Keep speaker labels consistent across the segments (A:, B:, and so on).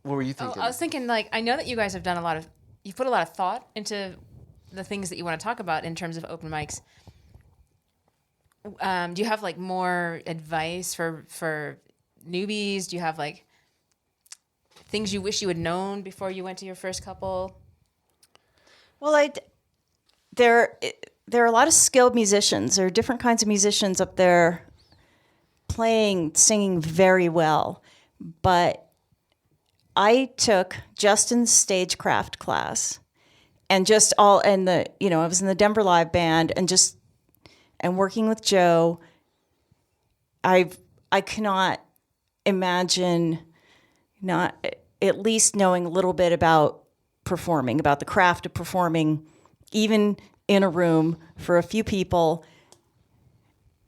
A: What were you thinking?
B: I was thinking, like, I know that you guys have done you've put a lot of thought into the things that you want to talk about in terms of open mics. Do you have like more advice for newbies? Do you have like things you wish you had known before you went to your first couple?
C: Well, there are a lot of skilled musicians. There are different kinds of musicians up there singing very well. But I took Justin's stagecraft class and I was in the Denver Live Band and working with Joe. I cannot imagine not at least knowing a little bit about performing, about the craft of performing, even in a room for a few people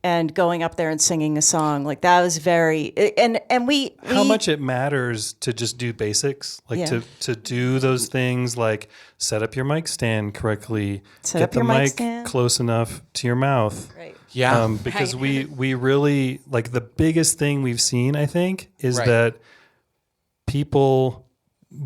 C: and going up there and singing a song. Like that was very, and we
D: how much it matters to just do basics, like to do those things, like set up your mic stand correctly, get the mic close enough to your mouth.
C: Right.
A: Yeah.
D: Because we really, like, the biggest thing we've seen, I think, is that people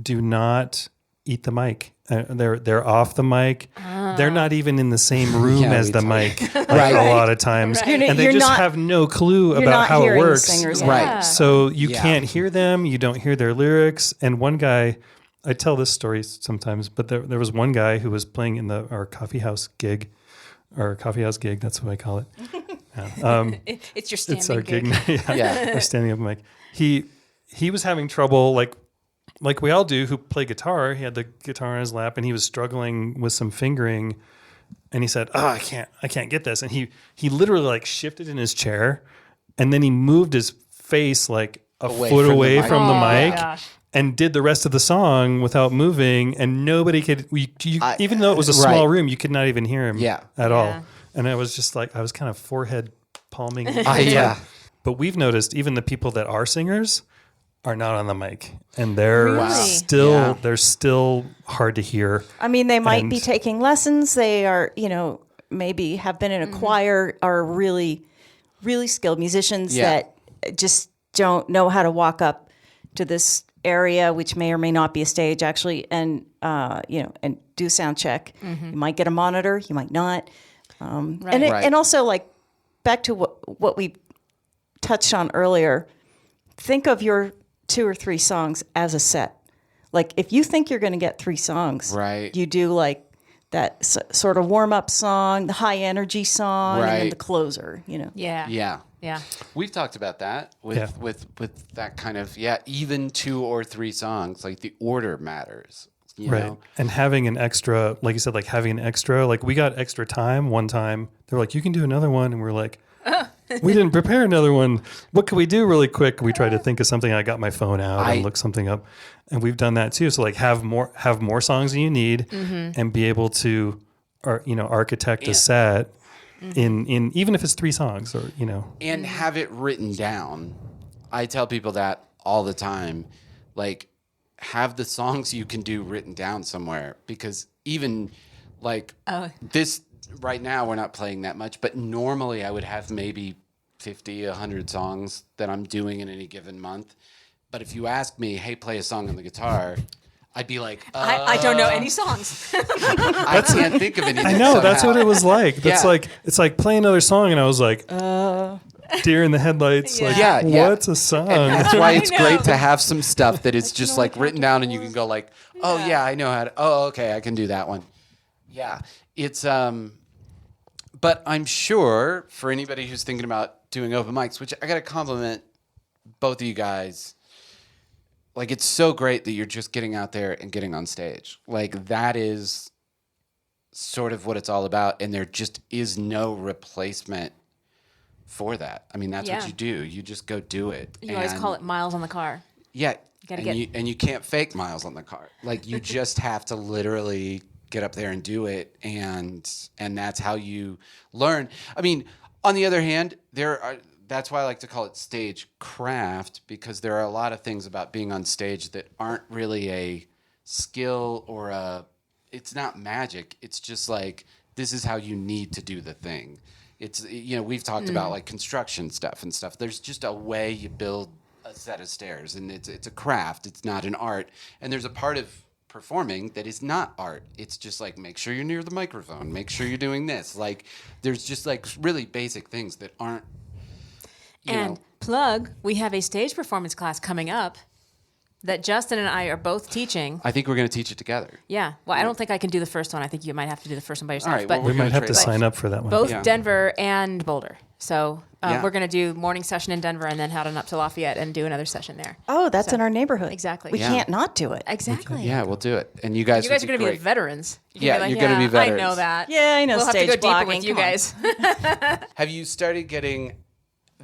D: do not eat the mic. They're off the mic. They're not even in the same room as the mic a lot of times.
B: Right.
D: And they just have no clue about how it works.
A: Right.
D: So you can't hear them. You don't hear their lyrics. And one guy, I tell this story sometimes, but there was one guy who was playing in our coffee house gig. Our coffee house gig, that's what I call it.
B: It's your standing
D: It's our gig.
A: Yeah.
D: Our standing up mic. He was having trouble, like we all do who play guitar. He had the guitar on his lap and he was struggling with some fingering, and he said, I can't get this. And he literally like shifted in his chair, and then he moved his face like a foot away from the mic and did the rest of the song without moving, and nobody could, even though it was a small room, you could not even hear him at all. And I was just like, I was kind of forehead palming. But we've noticed even the people that are singers are not on the mic, and they're still hard to hear.
C: I mean, they might be taking lessons. They are, maybe have been in a choir, are really, really skilled musicians that just don't know how to walk up to this area, which may or may not be a stage actually, and and do sound check. You might get a monitor, you might not. And also, like, back to what we touched on earlier, think of your 2 or 3 songs as a set. Like, if you think you're going to get 3 songs, you do like that sort of warm up song, the high energy song, and then the closer.
B: Yeah.
A: We've talked about that with that kind of even 2 or 3 songs. Like the order matters. You know?
D: And having an extra, like you said, like having an extra, like we got extra time one time. They're like, you can do another one, and we're like, we didn't prepare another one. What can we do really quick? We tried to think of something. I got my phone out and looked something up, and we've done that too. So like have more songs than you need, and be able to, architect a set in even if it's 3 songs or
A: and have it written down. I tell people that all the time, like have the songs you can do written down somewhere, because even like this. Right now, we're not playing that much, but normally I would have maybe 50, 100 songs that I'm doing in any given month. But if you ask me, hey, play a song on the guitar, I'd be like,
B: I don't know any songs.
A: I can't think of any.
D: I know, that's what it was like. That's like, it's like play another song, and I was like, deer in the headlights. What's a song?
A: And that's why it's great to have some stuff that is just like written down, and you can go like, I know how to, okay, I can do that one. Yeah. It's, but I'm sure for anybody who's thinking about doing open mics, which I got to compliment both of you guys. Like, it's so great that you're just getting out there and getting on stage. Like, that is sort of what it's all about. And there just is no replacement for that. I mean, that's what you do. You just go do it.
B: You always call it miles on the car.
A: Yeah. And you can't fake miles on the car. Like, you just have to literally get up there and do it, and that's how you learn. I mean, on the other hand, that's why I like to call it stage craft, because there are a lot of things about being on stage that aren't really a skill or it's not magic. It's just like, this is how you need to do the thing. It's, we've talked about like construction stuff and stuff. There's just a way you build a set of stairs, and it's a craft. It's not an art. And there's a part of performing that is not art. It's just like, make sure you're near the microphone. Make sure you're doing this. Like, there's just like really basic things that aren't.
B: And plug, we have a stage performance class coming up that Justin and I are both teaching.
A: I think we're going to teach it together.
B: Yeah. Well, I don't think I can do the first one. I think you might have to do the first one by yourself.
A: All right,
B: but
A: well,
D: We might have to
A: trade off.
D: sign up for that one.
B: both
A: Yeah.
B: Denver and Boulder. So
A: Yeah.
B: we're going to do morning session in Denver and then head on up to Lafayette and do another session there.
C: Oh, that's in our neighborhood.
B: Exactly.
C: We
B: Yeah.
C: can't not do it.
B: Exactly.
A: Yeah, we'll do it. And you guys
B: You guys
A: would
B: are going to be the
A: great.
B: veterans.
A: Yeah, you're gonna be veterans.
B: I know that.
C: Yeah, I know
B: We'll have to
C: stage
B: go deeper
C: blogging.
B: with you
C: Come on.
B: guys.
A: Have you started getting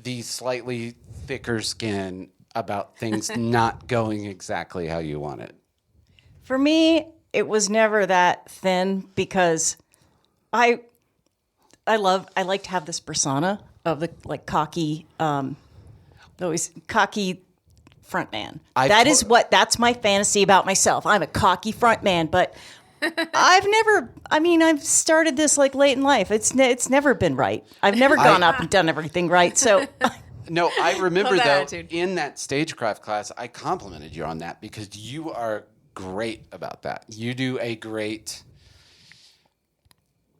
A: the slightly thicker skin about things not going exactly how you want it?
C: For me, it was never that thin because I like to have this persona of the like cocky, always cocky front man. That's my fantasy about myself. I'm a cocky front man, but I've started this like late in life. It's never been right. I've never gone up and done everything right. So
A: No, I remember
B: Love that
A: though
B: attitude.
A: in that stagecraft class, I complimented you on that because you are great about that. You do a great.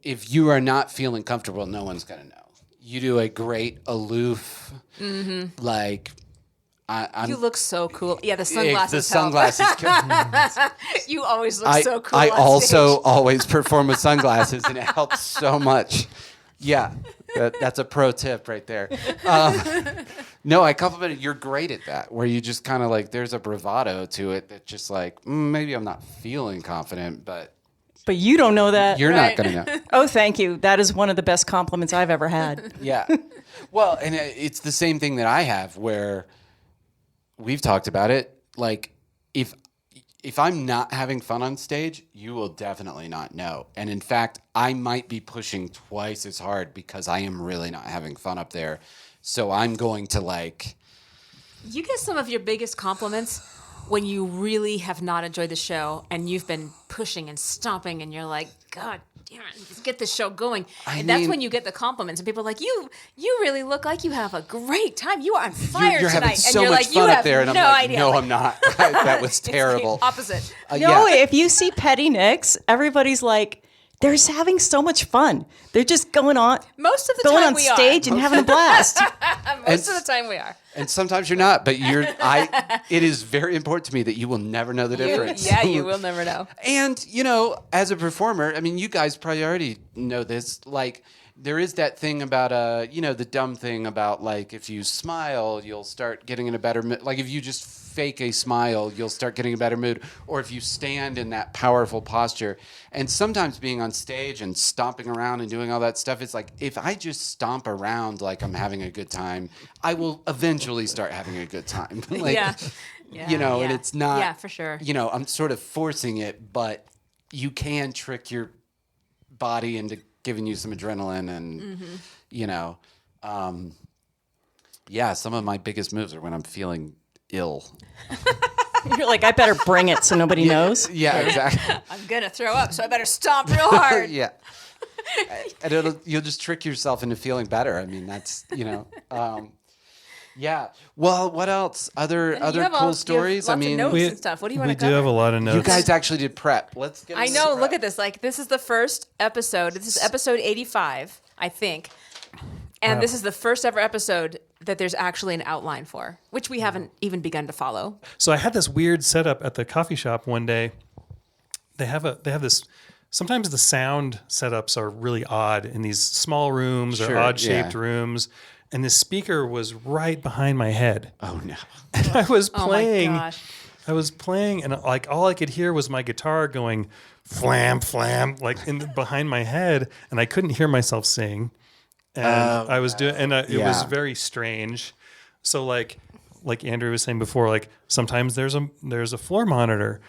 A: If you are not feeling comfortable, no one's gonna know. You do a great aloof, like. I'm,
B: You look so cool. Yeah, the
A: the
B: sunglasses. help.
A: sunglasses.
B: You always look so cool.
A: I
B: on
A: also
B: stage.
A: always perform with sunglasses, and it helps so much. Yeah, that's a pro tip right there. No, I complimented. You're great at that, where you just kind of like there's a bravado to it that just like maybe I'm not feeling confident, but
C: you don't know that.
A: you're
B: Right.
A: not gonna know.
C: Oh, thank you. That is one of the best compliments I've ever had.
A: Yeah, well, and it's the same thing that I have where we've talked about it. Like if I'm not having fun on stage, you will definitely not know. And in fact, I might be pushing twice as hard because I am really not having fun up there. So I'm going to like,
B: You get some of your biggest compliments when you really have not enjoyed the show and you've been pushing and stomping and you're like, God damn it, let's get this show going. And that's
A: mean-
B: when you get the compliments and people are like, you really look like you have a great time. You are on fire
A: you're
B: tonight.
A: having
B: and
A: so
B: you're
A: much
B: like, you
A: fun up
B: have
A: there. And I'm
B: no
A: like,
B: idea.
A: no,
B: Like,
A: I'm not. That was
B: it's the
A: terrible.
B: opposite.
C: No,
A: Yeah.
C: if you see Petty Nicks, everybody's like, they're having so much fun. They're just going on
B: Most of the
C: going
B: time
C: on
B: we
C: stage and having a blast.
B: Most of the time we are.
A: And sometimes you're not, but it is very important to me that you will never know the difference.
B: Yeah, you will never know.
A: And, as a performer, I mean, you guys probably already know this. Like, there is that thing about, the dumb thing about, like, if you smile, you'll start getting in a better mood. Like, if you just fake a smile, you'll start getting a better mood. Or if you stand in that powerful posture. And sometimes being on stage and stomping around and doing all that stuff, it's like, if I just stomp around like I'm having a good time, I will eventually start having a good time. Like,
B: Yeah.
A: and it's not.
B: Yeah, for sure.
A: I'm sort of forcing it, but you can trick your body into giving you some adrenaline and, some of my biggest moves are when I'm feeling ill.
C: You're like, I better bring it so nobody knows.
A: Yeah, exactly.
B: I'm going to throw up, so I better stomp real hard.
A: Yeah. And you'll just trick yourself into feeling better. I mean, that's, yeah. Well, what else? Other
B: You have
A: cool stories?
B: Lots of notes and stuff. What do you want
D: we
B: to
D: do
B: cover?
D: have a lot of notes.
A: You guys actually did prep. Let's get
B: I
A: into
B: know.
A: prep.
B: Look at this. Like, this is the first episode. This is episode 85, I think. And this is the first ever episode that there's actually an outline for, which we haven't even begun to follow.
D: So I had this weird setup at the coffee shop one day. They have this. Sometimes the sound setups are really odd in these small rooms or
A: Sure,
D: odd shaped
A: yeah.
D: rooms, and this speaker was right behind my head.
A: Oh, no.
D: And I was
B: Oh
D: playing.
B: my gosh.
D: I was playing, and like all I could hear was my guitar going flam flam like behind my head, and I couldn't hear myself sing. And I was doing, and it was very strange. So like Andrew was saying before, like sometimes there's a floor monitor,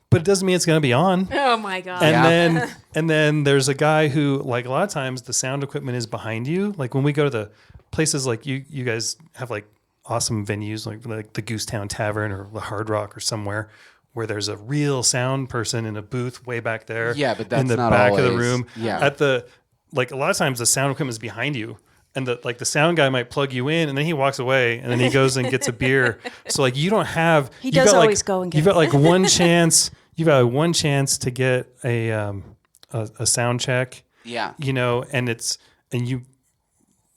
D: but it doesn't mean it's going to be on.
B: Oh my God.
D: And then there's a guy who, like, a lot of times the sound equipment is behind you. Like when we go to the places, like you guys have like awesome venues like the Goosetown Tavern or the Hard Rock or somewhere where there's a real sound person in a booth way back there.
A: Yeah, but that's
D: in the
A: not
D: back of the
A: always.
D: room.
A: Yeah.
D: A lot of times the sound equipment is behind you. and the sound guy might plug you in, and then he walks away, and then he goes and gets a beer. So like you don't have.
C: He does always go and get.
D: You've got like one chance. You've got one chance to get a sound check.
A: Yeah.
D: And you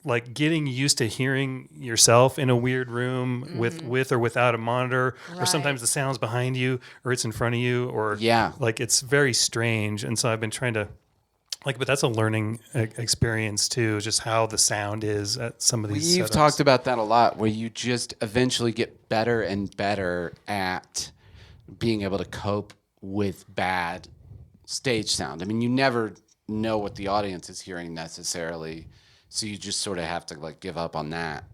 D: like getting used to hearing yourself in a weird room with or without a monitor, or sometimes the sound's behind you or it's in front of you, or like it's very strange. And so I've been trying to but that's a learning experience too, just how the sound is at some of these
A: You've talked about that a lot, where you just eventually get better and better at being able to cope with bad stage sound. I mean, you never know what the audience is hearing necessarily, so you just sort of have to like give up on that.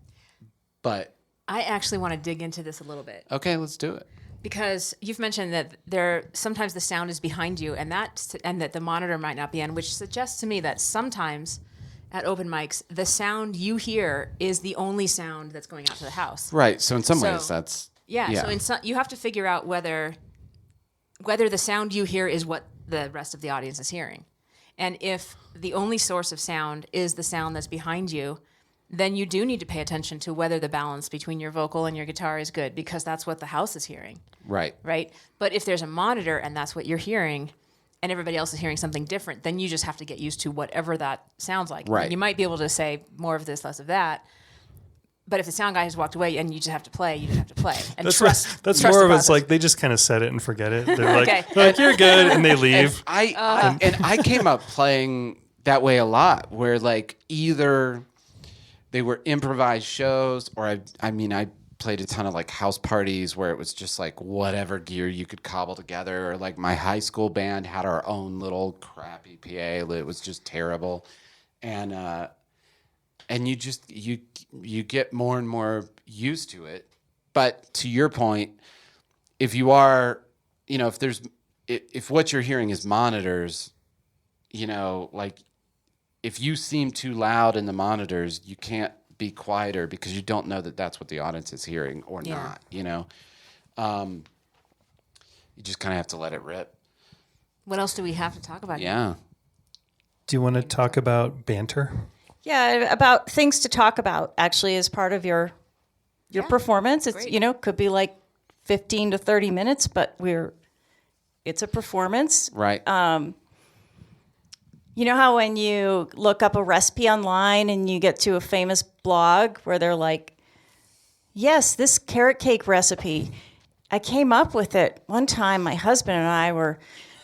A: But
B: I actually want to dig into this a little bit.
A: Okay, let's do it.
B: Because you've mentioned that sometimes the sound is behind you, and that the monitor might not be on, which suggests to me that sometimes at open mics the sound you hear is the only sound that's going out to the house.
A: Right. So in some ways that's
B: So you have to figure out whether the sound you hear is what the rest of the audience is hearing. And if the only source of sound is the sound that's behind you, then you do need to pay attention to whether the balance between your vocal and your guitar is good, because that's what the house is hearing.
A: Right.
B: Right? But if there's a monitor and that's what you're hearing, and everybody else is hearing something different, then you just have to get used to whatever that sounds like.
A: Right.
B: You might be able to say more of this, less of that. But if the sound guy has walked away and you just have to play, you just have to play. And
D: that's
B: trust
D: more
B: the
D: of it's
B: process.
D: like they just kind of set it and forget it. They're
B: Okay.
D: like you're good, and they leave.
A: I came up playing that way a lot, where like either they were improvised shows, or I played a ton of like house parties where it was just like whatever gear you could cobble together, or like my high school band had our own little crappy PA. It was just terrible. And you just you get more and more used to it. But to your point, if you are, if what you're hearing is monitors, like if you seem too loud in the monitors, you can't be quieter because you don't know that that's what the audience is hearing or not. You just kind of have to let it rip.
B: What else do we have to talk about?
A: Yeah.
D: Do you want to talk about banter?
C: Yeah, about things to talk about actually as part of your performance. It's
B: great.
C: Could be like 15 to 30 minutes, but it's a performance.
A: Right.
C: You know how when you look up a recipe online and you get to a famous blog where they're like, yes, this carrot cake recipe, I came up with it one time. My husband and I were,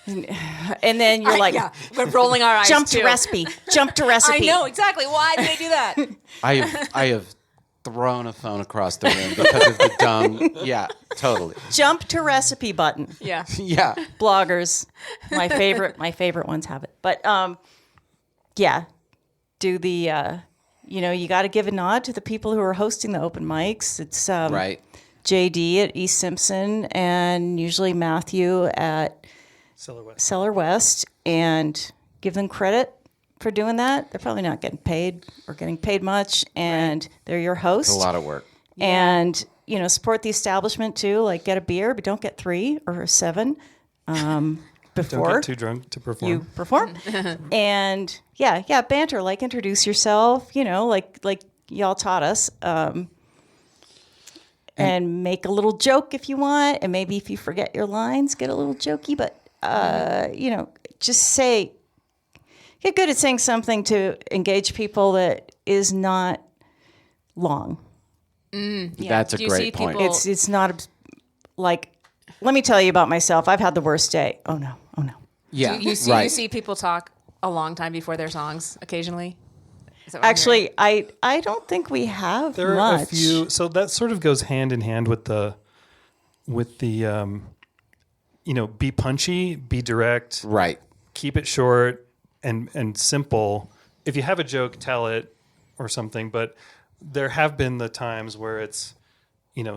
C: and then you're like,
B: we're rolling our eyes.
C: jump to recipe.
B: I know exactly. Why did they do that?
A: I have thrown a phone across the room because of the dumb. Yeah, totally.
C: Jump to recipe button.
B: Yeah.
A: Yeah.
C: Bloggers, my favorite ones have it. But do the you got to give a nod to the people who are hosting the open mics. It's
A: Right.
C: JD at East Simpson and usually Matthew at Cellar West, and give them credit for doing that. They're probably not getting paid or getting paid much, and they're your host.
A: It's a lot of work.
C: And support the establishment too. Like, get a beer, but don't get 3 or 7 before
D: Don't get too drunk to perform.
C: you perform. And banter. Like, introduce yourself. Like y'all taught us. And make a little joke if you want, and maybe if you forget your lines, get a little jokey. But just get good at saying something to engage people that is not long.
A: That's a great point.
C: It's not like, let me tell you about myself. I've had the worst day. Oh no.
A: Yeah.
B: You see people talk a long time before their songs occasionally. Is that what I'm
C: Actually, I don't think we have
D: There
C: much.
D: are a few, so that sort of goes hand in hand with the be punchy, be direct,
A: Right.
D: keep it short and simple. If you have a joke, tell it or something. But there have been the times where it's,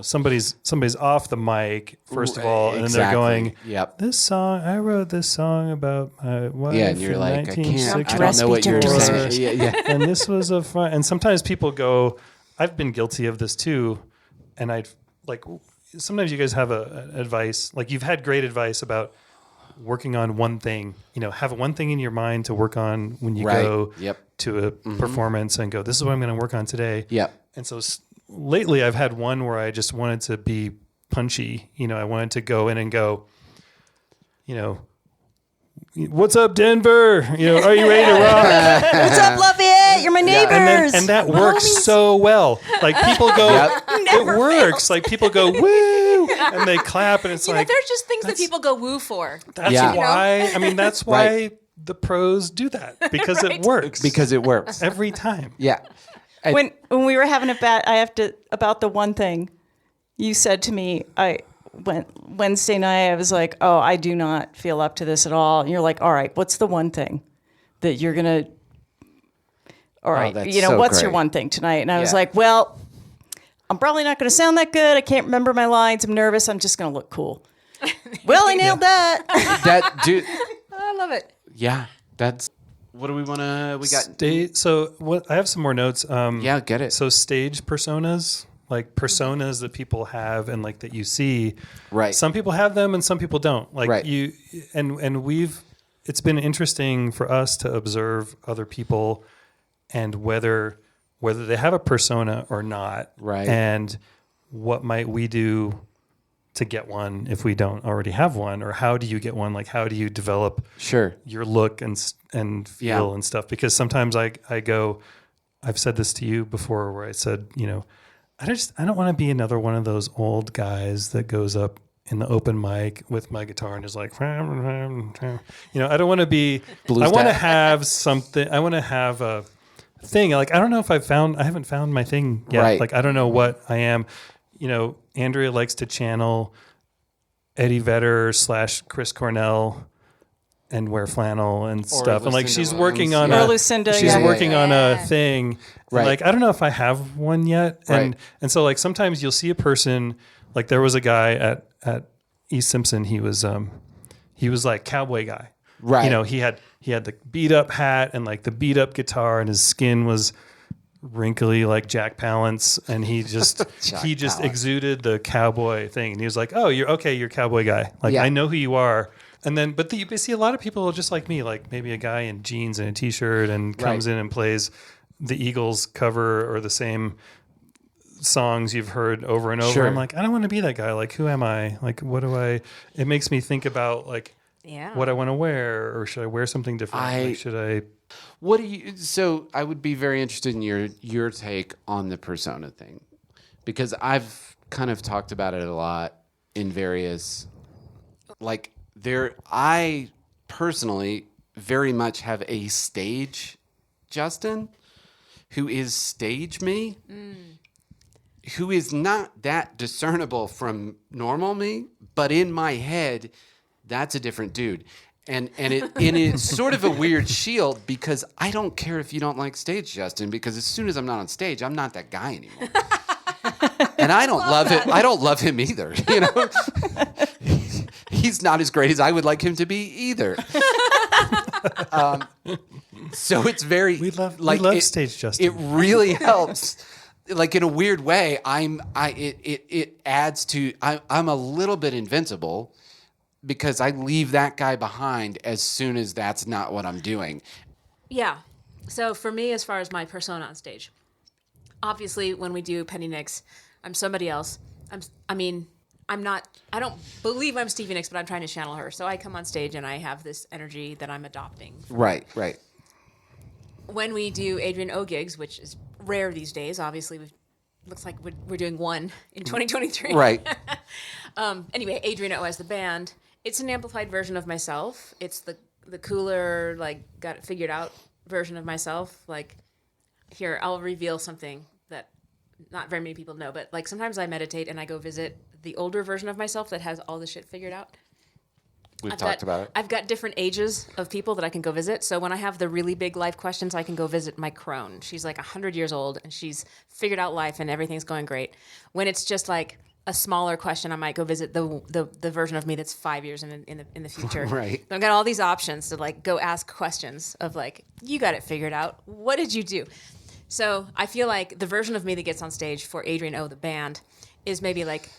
D: somebody's off the mic first of all, and then they're going,
A: "Yep,
D: I wrote this song about my wife."
A: Yeah, and you're
D: in
A: like, I can't.
D: 1964.
A: I don't know what you're
C: Jump to
A: saying.
C: recipe.
A: Yeah.
D: And this was a fun. And sometimes people go, I've been guilty of this too. And I'd like, sometimes you guys have advice, like you've had great advice about working on one thing, have one thing in your mind to work on when you
A: Right.
D: go.
A: Yep.
D: to a performance and go, this is what I'm going to work on today.
A: Yeah.
D: And so lately I've had one where I just wanted to be punchy. I wanted to go in and go, what's up, Denver? Are you ready to rock?
C: What's up, Lafayette? You're my neighbors.
D: And that works so well. Like people go, it works. Like people go, woo, and they clap, and it's
B: There's just things that people go woo for.
D: That's why. I mean, that's why the pros do that, because it works.
A: Because it works
D: every time.
A: Yeah.
C: When we were having a bat, about the one thing you said to me. Wednesday night, I was like, oh, I do not feel up to this at all. And you're like, all right, what's the one thing that you're going to, all right, what's your one thing tonight? And I was like, well, I'm probably not going to sound that good. I can't remember my lines. I'm nervous. I'm just going to look cool. Well, I nailed that.
A: Dude.
B: I love it.
A: Yeah. That's, what do we want to, we got.
D: So I have some more notes.
A: Get it.
D: So stage personas. Like personas that people have and like that you see.
A: Right.
D: Some people have them and some people don't. Like
A: right.
D: It's been interesting for us to observe other people and whether they have a persona or not.
A: Right.
D: And what might we do to get one if we don't already have one, or how do you get one? Like, how do you develop your look and feel and stuff? Because sometimes I go, I've said this to you before where I said, I don't want to be another one of those old guys that goes up in the open mic with my guitar and is like, I don't want to be, I want to have something. I want to have a thing. Like, I don't know if I haven't found my thing yet.
A: Right.
D: Like, I don't know what I am. Andrea likes to channel Eddie Vedder / Chris Cornell and wear flannel and stuff. And like, she's working on
C: Lucinda,
D: working on a thing.
A: Right.
D: Like, I don't know if I have one yet. And so like sometimes you'll see a person, like there was a guy at East Simpson. He was like cowboy guy.
A: Right.
D: He had the beat up hat and like the beat up guitar, and his skin was wrinkly like Jack Palance, and he just exuded the cowboy thing. And he was like, oh, you're a cowboy guy. Like, I know who you are. And then, but you see a lot of people just like me, like maybe a guy in jeans and a t-shirt and comes in and plays the Eagles cover or the same songs you've heard over and over.
A: Sure.
D: I'm like, I don't want to be that guy. Like, who am I? Like, it makes me think about like what I want to wear, or should I wear something different?
A: So I would be very interested in your take on the persona thing, because I've kind of talked about it a lot in various, like, I personally very much have a stage Justin who is stage me, who is not that discernible from normal me, but in my head, that's a different dude. And it's sort of a weird shield, because I don't care if you don't like stage Justin, because as soon as I'm not on stage, I'm not that guy anymore. And I don't love it. I don't love him either. He's not as great as I would like him to be either. So it's very
D: we love stage Justin.
A: It really helps. Like, in a weird way, it adds to I'm a little bit invincible, because I leave that guy behind as soon as that's not what I'm doing. Yeah.
B: So for me, as far as my persona on stage, obviously when we do Penny Nicks, I'm somebody else. I don't believe I'm Stevie Nicks, but I'm trying to channel her. So I come on stage and I have this energy that I'm adopting.
A: Right.
B: When we do Adrienne O gigs, which is rare these days, obviously looks like we're doing one in 2023.
A: Right.
B: Anyway, Adrienne O as the band. It's an amplified version of myself. It's the cooler, like, got it figured out version of myself. Like, here, I'll reveal something that not very many people know, but like sometimes I meditate and I go visit the older version of myself that has all the shit figured out.
A: We've talked about it.
B: I've got different ages of people that I can go visit. So when I have the really big life questions, I can go visit my crone. She's like 100 years old and she's figured out life and everything's going great. When it's just like a smaller question, I might go visit the version of me that's 5 years in the future.
A: Right.
B: So I've got all these options to like go ask questions of like, you got it figured out. What did you do? So I feel like the version of me that gets on stage for Adrienne O, the band, is maybe like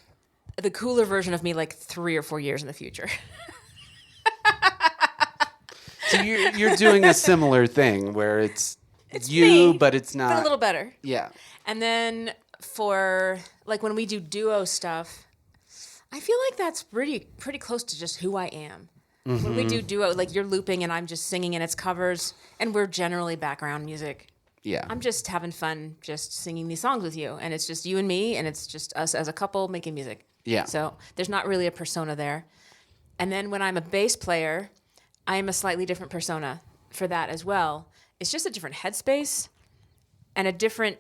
B: the cooler version of me like 3 or 4 years in the future.
A: So you're doing a similar thing where it's
B: It's
A: you,
B: me,
A: but it's not.
B: but a little better.
A: Yeah.
B: And then for like when we do duo stuff, I feel like that's pretty close to just who I am. When we do duo, like you're looping and I'm just singing and it's covers, and we're generally background music.
A: Yeah.
B: I'm just having fun just singing these songs with you, and it's just you and me, and it's just us as a couple making music.
A: Yeah.
B: So there's not really a persona there. And then when I'm a bass player, I am a slightly different persona for that as well. It's just a different headspace and a different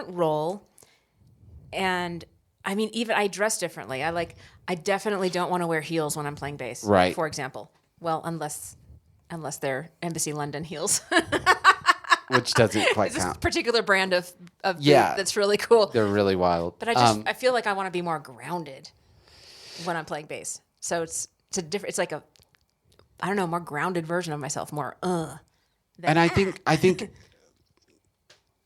B: role. And I mean, even I dress differently. I definitely don't want to wear heels when I'm playing bass.
A: Right.
B: For example. Well, unless they're Embassy London heels.
A: Which doesn't quite
B: It's this
A: count.
B: particular brand of boot
A: Yeah.
B: that's really cool.
A: They're really wild.
B: But I feel like I want to be more grounded when I'm playing bass. So it's like a, I don't know, more grounded version of myself, more
A: And I think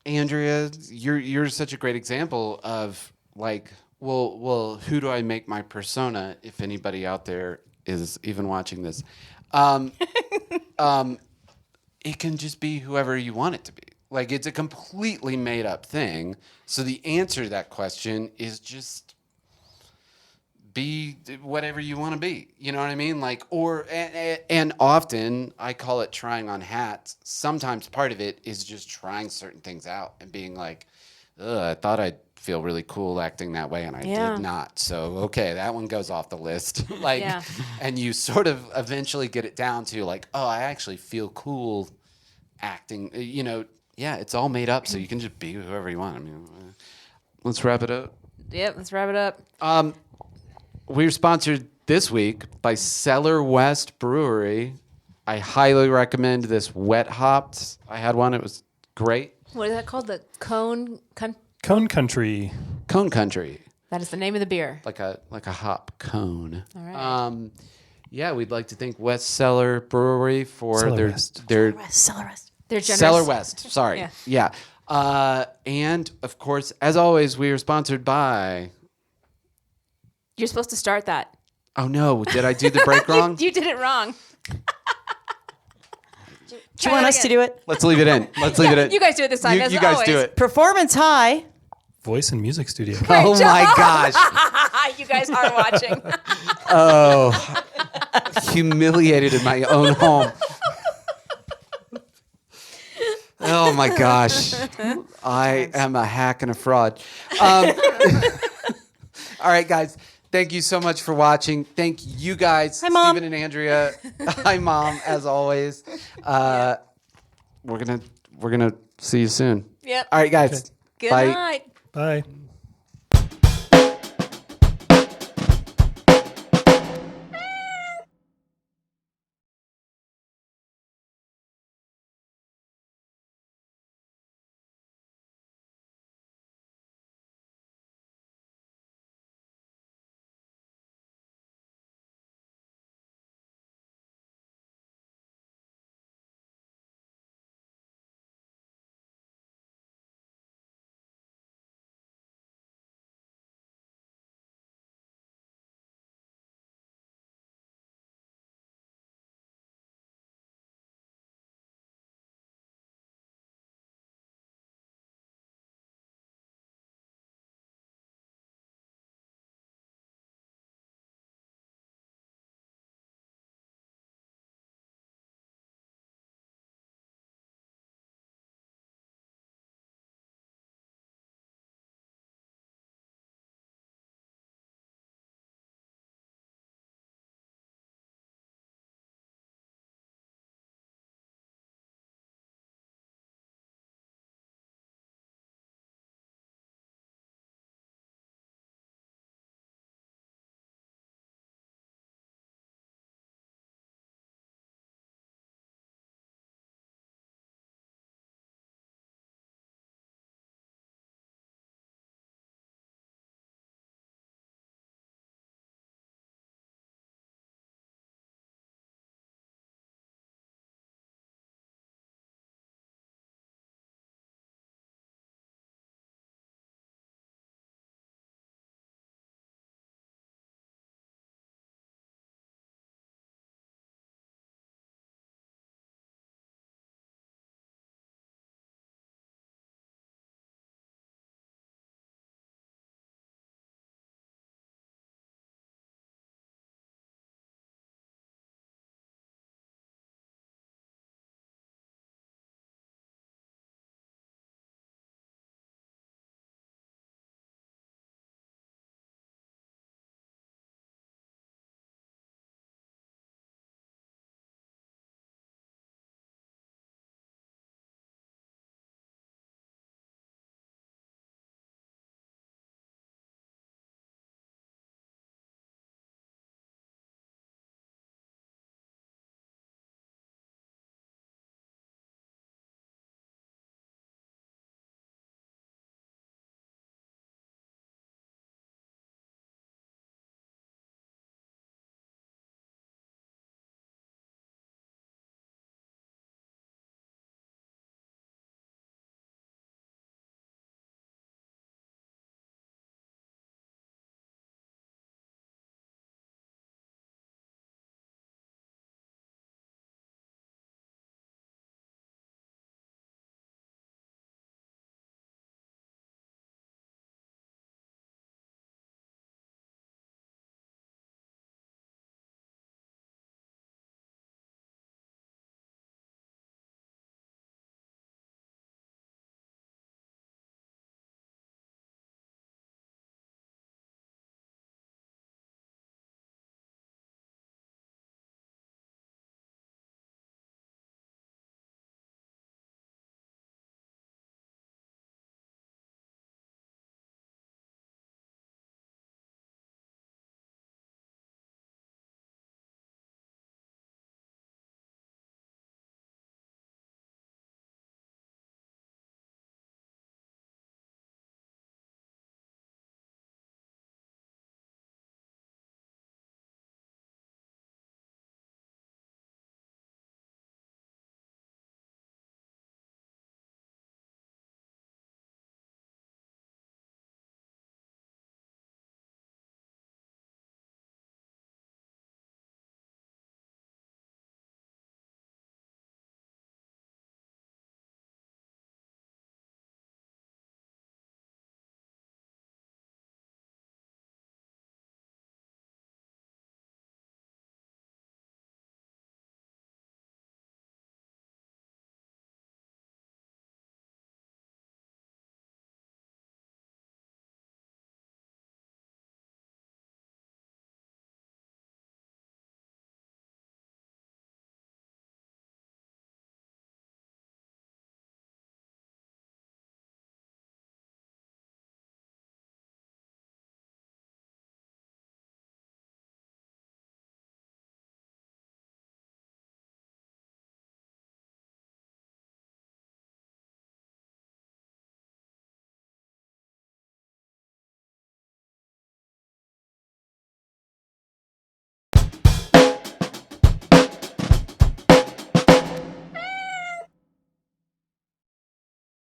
A: Andrea, you're such a great example of like, well, who do I make my persona? If anybody out there is even watching this, it can just be whoever you want it to be. Like it's a completely made up thing. So the answer to that question is just be whatever you want to be. You know what I mean? Like, and often I call it trying on hats. Sometimes part of it is just trying certain things out and being like, I thought I'd feel really cool acting that way, and I did not. So, okay, that one goes off the list. Like, and you sort of eventually get it down to like, oh, I actually feel cool acting. You know, yeah, it's all made up, so you can just be whoever you want. I mean, let's wrap it up.
B: Yep, let's wrap it up.
A: We're sponsored this week by Cellar West Brewery. I highly recommend this wet hopped. I had one; it was great.
B: What is that called? The Cone
D: Country.
A: Cone Country.
B: That is the name of the beer.
A: Like a hop cone.
B: All right.
A: Yeah, we'd like to thank West Cellar Brewery for
D: Cellar
A: their
D: West.
C: Cellar West.
B: They're generous.
A: Cellar West. Sorry.
B: Yeah.
A: Yeah. And of course, as always, we are sponsored by.
B: You're supposed to start that.
A: Oh no! Did I do the break wrong?
B: You did it wrong.
C: Do you want us to do it?
A: Let's leave it in. Let's leave it in.
B: You guys do it this time. as
A: You guys
B: always.
A: do it.
C: Performance high.
D: Voice and music studio.
A: Oh my gosh!
B: You guys are watching.
A: Oh, humiliated in my own home. Oh my gosh. I am a hack and a fraud. All right, guys. Thank you so much for watching. Thank you guys,
C: Hi, Mom.
A: Stephen and Andrea. Hi, Mom, as always. We're gonna see you soon.
B: Yep.
A: All right, guys.
B: Good
A: Bye.
B: night.
D: Bye.